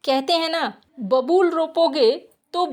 कहते हैं ना, बबूल रोपोगे तो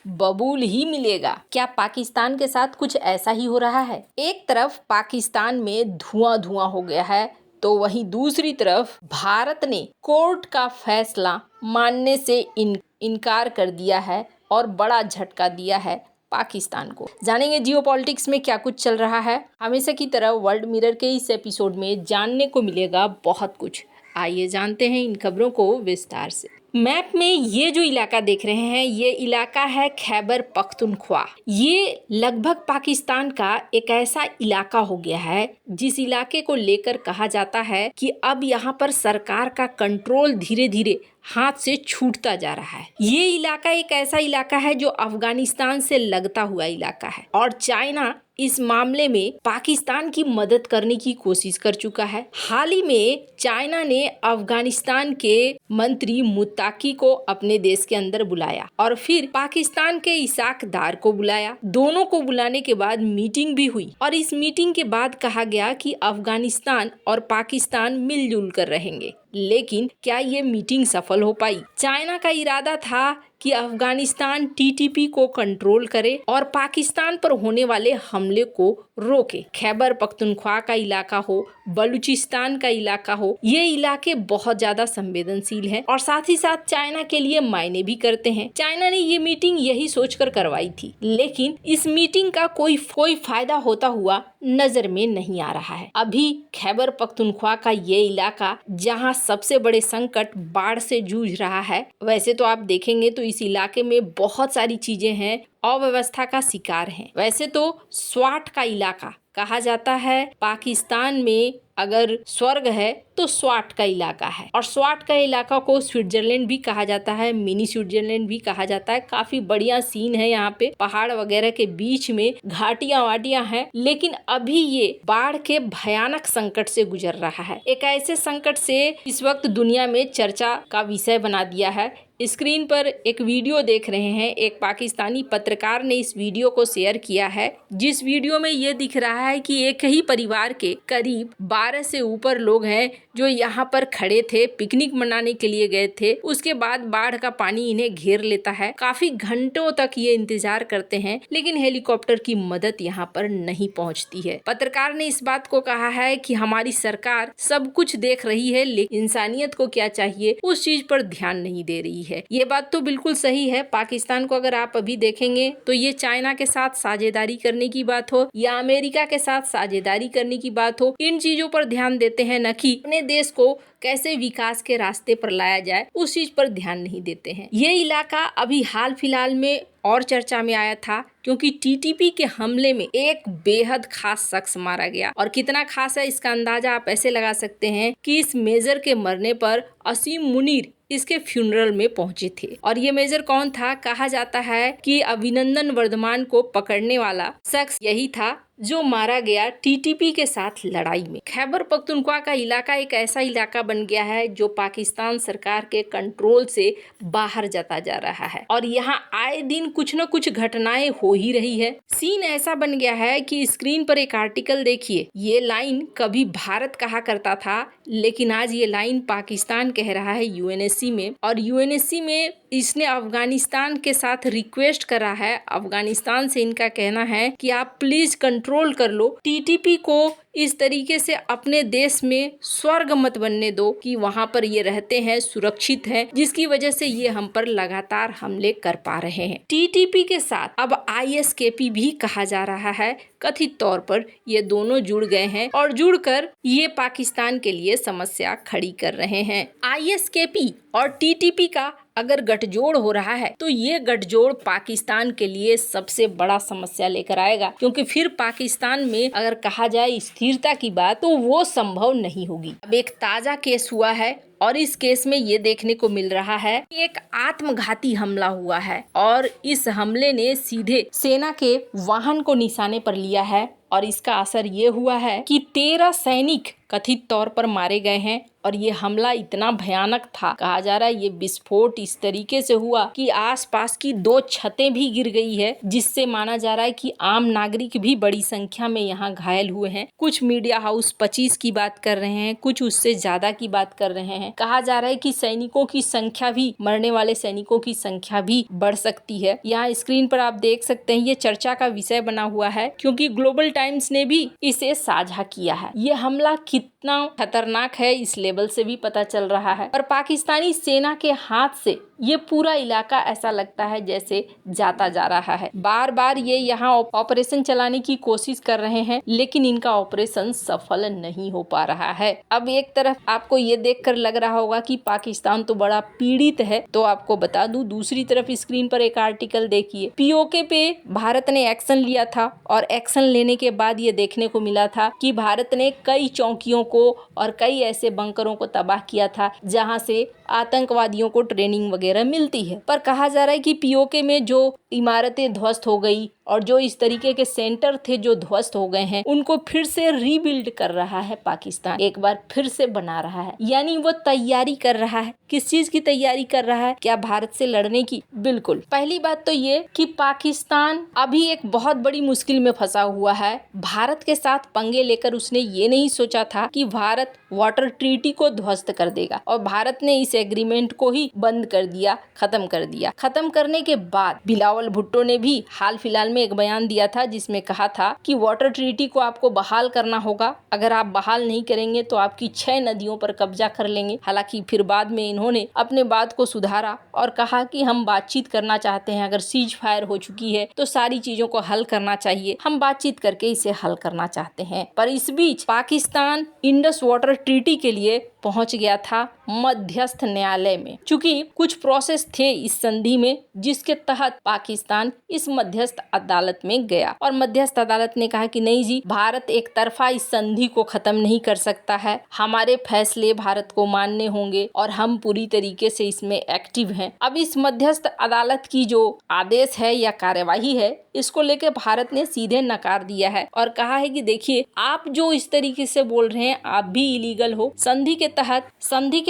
बबूल ही मिलेगा। क्या पाकिस्तान के साथ कुछ ऐसा ही हो रहा है? एक तरफ पाकिस्तान में धुआं धुआं हो गया है, तो वहीं दूसरी तरफ भारत ने कोर्ट का फैसला मानने से इनकार कर दिया है और बड़ा झटका दिया है पाकिस्तान को। जानेंगे जियोपॉलिटिक्स में क्या कुछ चल रहा है। हमेशा की तरह वर्ल्ड मिरर के इस एपिसोड में जानने को मिलेगा बहुत कुछ। आइए जानते हैं इन खबरों को विस्तार से। मैप में ये जो इलाका देख रहे हैं, ये इलाका है खैबर पख्तूनख्वा। ये लगभग पाकिस्तान का एक ऐसा इलाका हो गया है जिस इलाके को लेकर कहा जाता है कि अब यहाँ पर सरकार का कंट्रोल धीरे धीरे हाथ से छूटता जा रहा है। ये इलाका एक ऐसा इलाका है जो अफगानिस्तान से लगता हुआ इलाका है और चाइना इस मामले में पाकिस्तान की मदद करने की कोशिश कर चुका है। हाल ही में चाइना ने अफगानिस्तान के मंत्री मुत्ताकी को अपने देश के अंदर बुलाया और फिर पाकिस्तान के इसाक दार को बुलाया। दोनों को बुलाने के बाद मीटिंग भी हुई और इस मीटिंग के बाद कहा गया कि अफगानिस्तान और पाकिस्तान मिलजुल कर रहेंगे। लेकिन क्या ये मीटिंग सफल हो पाई? चाइना का इरादा था कि अफगानिस्तान टीटीपी को कंट्रोल करे और पाकिस्तान पर होने वाले हमले को रोके। खैबर पख्तूनख्वा का इलाका हो, बलूचिस्तान का इलाका हो, ये इलाके बहुत ज्यादा संवेदनशील हैं और साथ ही साथ चाइना के लिए मायने भी करते हैं। चाइना ने ये मीटिंग यही सोचकर करवाई थी, लेकिन इस मीटिंग का कोई फायदा होता हुआ नजर में नहीं आ रहा है। अभी खैबर पख्तूनख्वा का ये इलाका जहाँ सबसे बड़े संकट बाढ़ से जूझ रहा है, वैसे तो आप देखेंगे तो इस इलाके में बहुत सारी चीजें हैं, अव्यवस्था का शिकार हैं। वैसे तो स्वाट का इलाका कहा जाता है पाकिस्तान में अगर स्वर्ग है तो स्वाट का इलाका है और स्वाट का इलाका को स्विट्जरलैंड भी कहा जाता है, मिनी स्विट्जरलैंड भी कहा जाता है। काफी बढ़िया सीन है यहाँ पे, पहाड़ वगैरह के बीच में घाटियां वाटियां हैं, लेकिन अभी ये बाढ़ के भयानक संकट से गुजर रहा है। एक ऐसे संकट से इस वक्त दुनिया में चर्चा का विषय बना दिया है। स्क्रीन पर एक वीडियो देख रहे हैं, एक पाकिस्तानी पत्रकार ने इस वीडियो को शेयर किया है, जिस वीडियो में ये दिख रहा है कि एक ही परिवार के करीब 12 से ऊपर लोग हैं जो यहाँ पर खड़े थे, पिकनिक मनाने के लिए गए थे। उसके बाद बाढ़ का पानी इन्हें घेर लेता है। काफी घंटों तक ये इंतजार करते हैं, लेकिन हेलीकॉप्टर की मदद यहाँ पर नहीं पहुँचती है। पत्रकार ने इस बात को कहा है कि हमारी सरकार सब कुछ देख रही है, लेकिन इंसानियत को क्या चाहिए उस चीज पर ध्यान नहीं दे रही है। ये बात तो बिल्कुल सही है। पाकिस्तान को अगर आप अभी देखेंगे तो ये चाइना के साथ साझेदारी करने की बात हो या अमेरिका के साथ साझेदारी करने की बात हो, इन चीजों पर ध्यान देते हैं, न कि अपने देश को कैसे विकास के रास्ते पर लाया जाए उस चीज पर ध्यान नहीं देते हैं। ये इलाका अभी हाल फिलहाल में और चर्चा में आया था क्योंकि टीटीपी के हमले में एक बेहद खास शख्स मारा गया और कितना खास है इसका अंदाजा आप ऐसे लगा सकते हैं कि इस मेजर के मरने पर असीम मुनीर इसके फ्यूनरल में पहुंचे थे। और ये मेजर कौन था? कहा जाता है कि अभिनंदन वर्धमान को पकड़ने वाला शख्स यही था जो मारा गया टीटीपी के साथ लड़ाई में। खैबर पख्तूनख्वा का इलाका एक ऐसा इलाका बन गया है जो पाकिस्तान सरकार के कंट्रोल से बाहर जाता जा रहा है और यहाँ आए दिन कुछ न कुछ घटनाएं हो ही रही है। सीन ऐसा बन गया है कि स्क्रीन पर एक आर्टिकल देखिए, ये लाइन कभी भारत कहा करता था, लेकिन आज ये लाइन पाकिस्तान कह रहा है यूएनएससी में, और यूएनएससी में इसने अफगानिस्तान के साथ रिक्वेस्ट करा है। अफगानिस्तान से इनका कहना है कि आप प्लीज कंट्रोल कर लो, टीटीपी को इस तरीके से अपने देश में स्वर्ग मत बनने दो कि वहां पर ये रहते हैं, सुरक्षित हैं, जिसकी वजह से ये हम पर लगातार हमले कर पा रहे हैं। टीटीपी के साथ अब आईएसकेपी भी कहा जा रहा है। कथित तौर पर ये दोनों जुड़ गए हैं और जुड़कर ये पाकिस्तान के लिए समस्या खड़ी कर रहे हैं। आईएसकेपी और टीटीपी का अगर गठजोड़ हो रहा है तो ये गठजोड़ पाकिस्तान के लिए सबसे बड़ा समस्या लेकर आएगा, क्योंकि फिर पाकिस्तान में अगर कहा जाए स्थिरता की बात तो वो संभव नहीं होगी। अब एक ताजा केस हुआ है और इस केस में ये देखने को मिल रहा है कि एक आत्मघाती हमला हुआ है और इस हमले ने सीधे सेना के वाहन को निशाने पर लिया है और इसका असर ये हुआ है कि 13 सैनिक कथित तौर पर मारे गए हैं और ये हमला इतना भयानक था। कहा जा रहा है ये विस्फोट इस तरीके से हुआ कि आसपास की 2 छतें भी गिर गई है, जिससे माना जा रहा है कि आम नागरिक भी बड़ी संख्या में यहाँ घायल हुए हैं। कुछ मीडिया हाउस 25 की बात कर रहे हैं, कुछ उससे ज्यादा की बात कर रहे हैं। हैं। कहा जा रहा है कि सैनिकों की संख्या भी, मरने वाले सैनिकों की संख्या भी बढ़ सकती है। यहाँ स्क्रीन पर आप देख सकते हैं, ये चर्चा का विषय बना हुआ है क्योंकि ग्लोबल टाइम्स ने भी इसे साझा किया है। ये हमला कितना खतरनाक है इस लेवल से भी पता चल रहा है। और पाकिस्तानी सेना के हाथ से ये पूरा इलाका ऐसा लगता है जैसे जाता जा रहा है। बार बार ये यहाँ ऑपरेशन चलाने की कोशिश कर रहे हैं, लेकिन इनका ऑपरेशन सफल नहीं हो पा रहा है। अब एक तरफ आपको ये देखकर लग रहा होगा कि पाकिस्तान तो बड़ा पीड़ित है, तो आपको बता दूं दूसरी तरफ स्क्रीन पर एक आर्टिकल देखिए। पीओके पे भारत ने एक्शन लिया था और एक्शन लेने के बाद ये देखने को मिला था कि भारत ने कई चौकियों को और कई ऐसे बंकरों को तबाह किया था जहां से आतंकवादियों को ट्रेनिंग वगैरह मिलती है। पर कहा जा रहा है कि पीओके में जो इमारतें ध्वस्त हो गई और जो इस तरीके के सेंटर थे जो ध्वस्त हो गए हैं, उनको फिर से रीबिल्ड कर रहा है पाकिस्तान, एक बार फिर से बना रहा है। यानी वो तैयारी कर रहा है। किस चीज की तैयारी कर रहा है? क्या भारत से लड़ने की? बिल्कुल। पहली बात तो ये कि पाकिस्तान अभी एक बहुत बड़ी मुश्किल में फंसा हुआ है। भारत के साथ पंगे लेकर उसने ये नहीं सोचा था कि भारत वाटर ट्रीटी को ध्वस्त कर देगा, और भारत ने इस एग्रीमेंट को ही बंद कर दिया, खत्म कर दिया। खत्म करने के बाद बिलावल भुट्टो ने भी हाल फिलहाल में एक बयान दिया था जिसमें कहा था कि वाटर ट्रीटी को आपको बहाल करना होगा। अगर आप बहाल नहीं करेंगे तो आपकी 6 नदियों पर कब्जा कर लेंगे। हालांकि फिर बाद में इन्होंने अपने बात को सुधारा और कहा कि हम बातचीत करना चाहते हैं। अगर सीज फायर हो चुकी है तो सारी चीजों को हल करना चाहिए, हम बातचीत करके इसे हल करना चाहते हैं। पर इस बीच पाकिस्तान इंडस वाटर ट्रीटी के लिए पहुंच गया था मध्यस्थ न्यायालय में। चूंकि कुछ प्रोसेस थे इस संधि में जिसके तहत पाकिस्तान इस मध्यस्थ अदालत में गया, और मध्यस्थ अदालत ने कहा कि नहीं जी, भारत एक तरफा इस संधि को खत्म नहीं कर सकता है, हमारे फैसले भारत को मानने होंगे और हम पूरी तरीके से इसमें एक्टिव हैं। अब इस मध्यस्थ अदालत की जो आदेश है या कार्यवाही है, इसको लेकर भारत ने सीधे नकार दिया है और कहा है कि देखिए, आप जो इस तरीके से बोल रहे हैं आप भी इलीगल हो। संधि के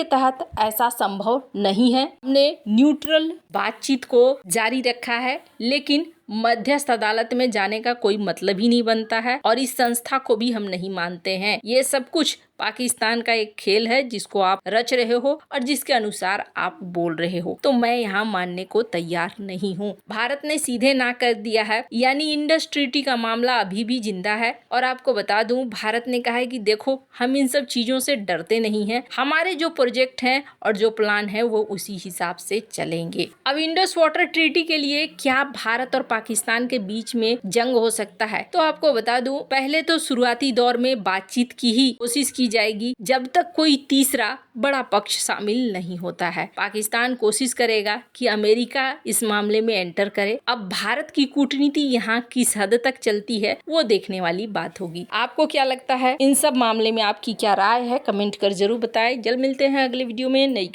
तहत ऐसा संभव नहीं है। हमने न्यूट्रल बातचीत को जारी रखा है, लेकिन मध्यस्थ अदालत में जाने का कोई मतलब ही नहीं बनता है और इस संस्था को भी हम नहीं मानते हैं। ये सब कुछ पाकिस्तान का एक खेल है जिसको आप रच रहे हो और जिसके अनुसार आप बोल रहे हो, तो मैं यहाँ मानने को तैयार नहीं हूँ। भारत ने सीधे ना कर दिया है, यानी इंडस ट्रीटी का मामला अभी भी जिंदा है। और आपको बता दूं, भारत ने कहा है कि देखो, हम इन सब चीजों से डरते नहीं हैं, हमारे जो प्रोजेक्ट हैं और जो प्लान है वो उसी हिसाब से चलेंगे। अब इंडस वाटर ट्रीटी के लिए क्या भारत और पाकिस्तान के बीच में जंग हो सकता है? तो आपको बता दूं, पहले तो शुरुआती दौर में बातचीत की ही कोशिश की जाएगी जब तक कोई तीसरा बड़ा पक्ष शामिल नहीं होता है। पाकिस्तान कोशिश करेगा कि अमेरिका इस मामले में एंटर करे। अब भारत की कूटनीति यहाँ किस हद तक चलती है वो देखने वाली बात होगी। आपको क्या लगता है इन सब मामले में? आपकी क्या राय है? कमेंट कर जरूर बताएं। जल्द मिलते हैं अगले वीडियो में नई